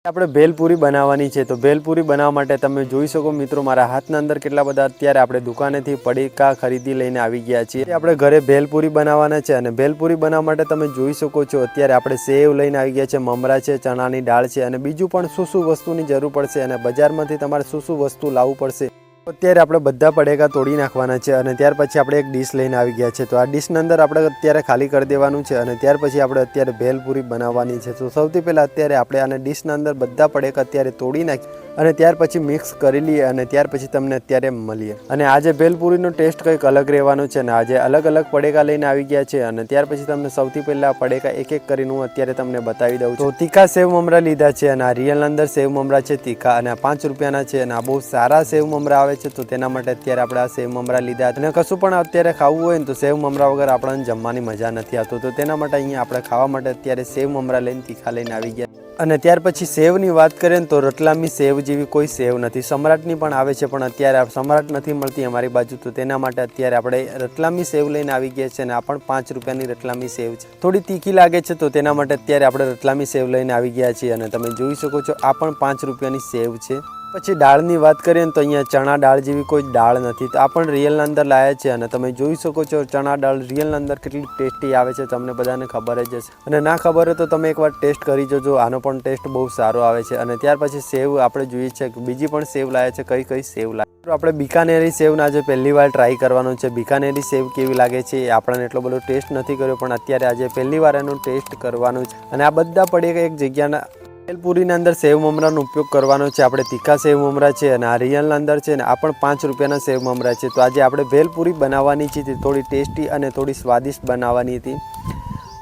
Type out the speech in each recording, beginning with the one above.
આપણે ભેલપુરી બનાવવાની છે। તો ભેલપુરી બનાવવા માટે તમે જોઈ શકો મિત્રો મારા હાથના અંદર કેટલા બધા અત્યારે આપણે દુકાનેથી પડીકા ખરીદી લઈને આવી ગયા છીએ। આપણે ઘરે ભેલપુરી બનાવવાના છે અને ભેલપુરી બનાવવા માટે તમે જોઈ શકો છો અત્યારે આપણે સેવ લઈને આવી ગયા છે, મમરા છે, ચણાની દાળ છે અને બીજું પણ શું વસ્તુની જરૂર પડશે અને બજારમાંથી તમારે શું વસ્તુ લાવવું પડશે। અત્યારે આપણે બધા પડીકા તોડી નાખવાના છે અને ત્યાર પછી આપણે એક ડીશ લઈને આવી ગયા છે। તો આ ડીશની અંદર આપણે અત્યારે ખાલી કરી દેવાનું છે અને ત્યાર પછી આપણે અત્યારે ભેલપુરી બનાવવાની છે। તો સૌથી પહેલાં અત્યારે આપણે આને ડીશના અંદર બધા પડીકા અત્યારે તોડી નાખી અને ત્યાર પછી મિક્સ કરી લઈએ અને ત્યાર પછી તમને અત્યારે મળીએ। અને આજે ભેલપુરીનો ટેસ્ટ કંઈક અલગ રહેવાનો છે અને આજે અલગ અલગ પડીકા લઈને આવી ગયા છે અને ત્યાર પછી તમને સૌથી પહેલાં પડીકા એક એક કરીને હું અત્યારે તમને બતાવી દઉં છું। તો તીખા સેવ મમરા લીધા છે અને આ રિયલ અંદર સેવ મમરા છે તીખા અને આ 5 રૂપિયાના છે અને આ બહુ સારા સેવ મમરા આવે છે। તો તેના માટે અત્યારે આપણે આ સેવ મમરા લીધા અને કશું પણ અત્યારે ખાવું હોય ને તો સેવ મમરા વગર આપણને જમવાની મજા નથી આવતો। તો તેના માટે અહીંયા આપણે ખાવા માટે અત્યારે સેવ મમરા લઈને તીખા લઈને આવી ગયા અને ત્યાર પછી સેવની વાત કરીએ ને તો રતલામી સેવ જેવી કોઈ સેવ નથી, સમ્રાટની પણ આવે છે પણ અત્યારે સમ્રાટ નથી મળતી અમારી બાજુ। તો તેના માટે અત્યારે આપણે રતલામી સેવ લઈને આવી ગયા છે અને આ પણ 5 રૂપિયાની રતલામી સેવ છે, થોડી તીખી લાગે છે તો તેના માટે અત્યારે આપણે રતલામી સેવ લઈને આવી ગયા છીએ અને તમે જોઈ શકો છો આ પણ 5 રૂપિયાની સેવ છે। પછી દાળની વાત કરીએ ને તો અહીંયા ચણા દાળ જેવી કોઈ દાળ નથી, તો આ પણ રિયલના અંદર લાયા છે અને તમે જોઈ શકો છો ચણા દાળ રિયલના અંદર કેટલી ટેસ્ટી આવે છે તમને બધાને ખબર જ હશે અને ના ખબર હોય તો તમે એકવાર ટેસ્ટ કરી જોજો, આનો પણ ટેસ્ટ બહુ સારો આવે છે। અને ત્યાર પછી સેવ આપણે જોઈએ છે કે બીજી પણ સેવ લાયા છે, કઈ સેવ લાયા આપણે બિકાનેરી સેવના આજે પહેલી વાર ટ્રાય કરવાનું છે। બિકાનેરી સેવ કેવી લાગે છે એ આપણને એટલો બધો ટેસ્ટ નથી કર્યો પણ અત્યારે આજે પહેલી વાર એનો ટેસ્ટ કરવાનું છે અને આ બધા પડીકા એક જગ્યાના ભેલપુરીના અંદર સેવ મમરાનો ઉપયોગ કરવાનો છે। આપણે તીખા સેવ મમરા છે અને આ રિયલના અંદર છે ને આ પણ 5 રૂપિયાના સેવ મમરા છે। તો આજે આપણે ભેલપુરી બનાવવાની છે થોડી ટેસ્ટી અને થોડી સ્વાદિષ્ટ બનાવવાની હતી,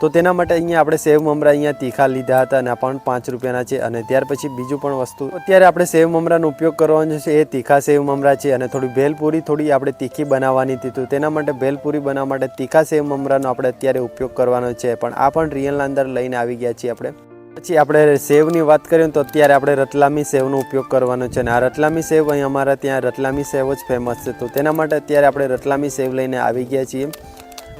તો તેના માટે અહીંયા આપણે સેવ મમરા અહીંયા તીખા લીધા હતા અને આ પણ 5 રૂપિયાના છે। અને ત્યાર પછી બીજું પણ વસ્તુ અત્યારે આપણે સેવ મમરાનો ઉપયોગ કરવાનો છે એ તીખા સેવ મમરા છે અને થોડી ભેલપુરી થોડી આપણે તીખી બનાવવાની હતી, તો તેના માટે ભેલપુરી બનાવવા માટે તીખા સેવ મમરાનો આપણે અત્યારે ઉપયોગ કરવાનો છે પણ આ પણ રિયલના અંદર લઈને આવી ગયા છીએ આપણે। પછી આપણે સેવની વાત કરીએ તો અત્યારે આપણે રતલામી સેવનો ઉપયોગ કરવાનો છે અને આ રતલામી સેવ અહીં અમારા ત્યાં રતલામી સેવ જ ફેમસ છે, તો તેના માટે અત્યારે આપણે રતલામી સેવ લઈને આવી ગયા છીએ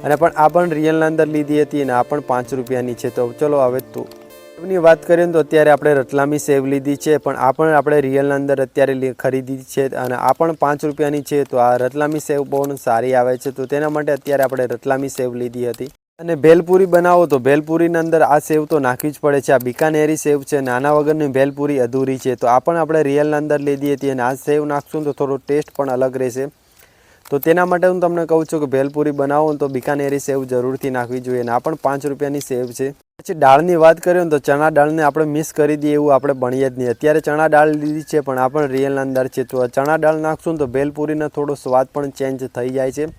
અને પણ આ પણ રિયલના અંદર લીધી હતી અને આ પણ 5 રૂપિયાની છે। તો ચલો હવે તો સેવની વાત કરીએ તો અત્યારે આપણે રતલામી સેવ લીધી છે પણ આ પણ આપણે રિયલના અંદર અત્યારે ખરીદી છે અને આ પણ 5 રૂપિયાની છે। તો આ રતલામી સેવ બહુ સારી આવે છે તો તેના માટે અત્યારે આપણે રતલામી સેવ લીધી હતી। અને ભેલપુરી બનાવો તો ભેલપુરીના અંદર આ સેવ તો નાખવી જ પડે છે। આ બિકાનેરી સેવ છે, નાના વગરની ભેલપુરી અધૂરી છે, તો આ પણ આપણે રિયલના અંદર લીધી હતી અને આ સેવ નાખશું તો થોડો ટેસ્ટ પણ અલગ રહેશે। તો તેના માટે હું તમને કહું છું કે ભેલપુરી બનાવો તો બિકાનેરી સેવ જરૂરથી નાખવી જોઈએ અને આ પણ 5 રૂપિયાની સેવ છે। પછી દાળની વાત કરીએ તો ચણા દાળને આપણે મિક્સ કરી દઈએ એવું આપણે બનીએ જ નહીં। અત્યારે ચણા દાળ લીધી છે પણ આ પણ રિયલના અંદર છે, તો ચણા દાળ નાખશું તો ભેલપુરીનો થોડો સ્વાદ પણ ચેન્જ થઈ જાય છે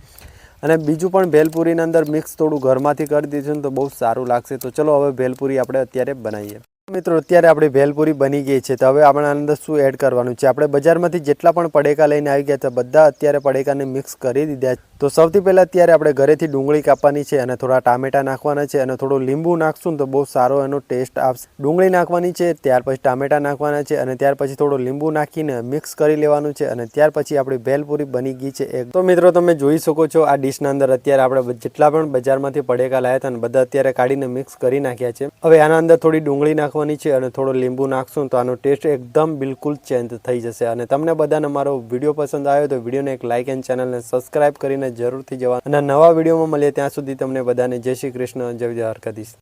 અને બીજું પણ ભેલપુરીના અંદર મિક્સ થોડું ઘરમાંથી કરી દીધું તો બહુ સારું લાગશે। તો ચલો હવે ભેલપુરી આપણે અત્યારે બનાવીએ। મિત્રો અત્યારે આપણી ભેલપુરી બની ગઈ છે, તો હવે આપણે આની અંદર શું એડ કરવાનું છે, આપણે બજારમાંથી જેટલા પણ પડીકા લઈને આવી ગયા હતા બધા અત્યારે પડીકાને મિક્સ કરી દીધા। તો સૌથી પહેલાં અત્યારે આપણે ઘરેથી ડુંગળી કાપવાની છે અને થોડા ટામેટા નાખવાના છે અને થોડું લીંબુ નાખશું તો બહુ સારો એનો ટેસ્ટ આવશે। ડુંગળી નાખવાની છે, ત્યાર પછી ટામેટા નાખવાના છે અને ત્યાર પછી થોડું લીંબુ નાખીને મિક્સ કરી લેવાનું છે અને ત્યાર પછી આપણી ભેલપુરી બની ગઈ છે। તો મિત્રો તમે જોઈ શકો છો આ ડીશના અંદર અત્યારે આપણે જેટલા પણ બજારમાંથી પડીકા લાવ્યા હતા ને બધા અત્યારે કાઢીને મિક્સ કરી નાખ્યા છે। હવે આના અંદર થોડી ડુંગળી નાખવાની છે અને થોડો લીંબુ નાખશું તો આનો ટેસ્ટ એકદમ બિલકુલ ચેન્જ થઈ જશે। અને તમને બધાને મારો વિડીયો પસંદ આવ્યો તો વિડીયોને એક લાઇક એન્ડ ચેનલને સબસ્ક્રાઇબ કરીને જરૂરથી જવા અને નવા વિડીયોમાં મળીએ ત્યાં સુધી તમને બધાને જય શ્રી કૃષ્ણ, જય દ્વારકાધીશ।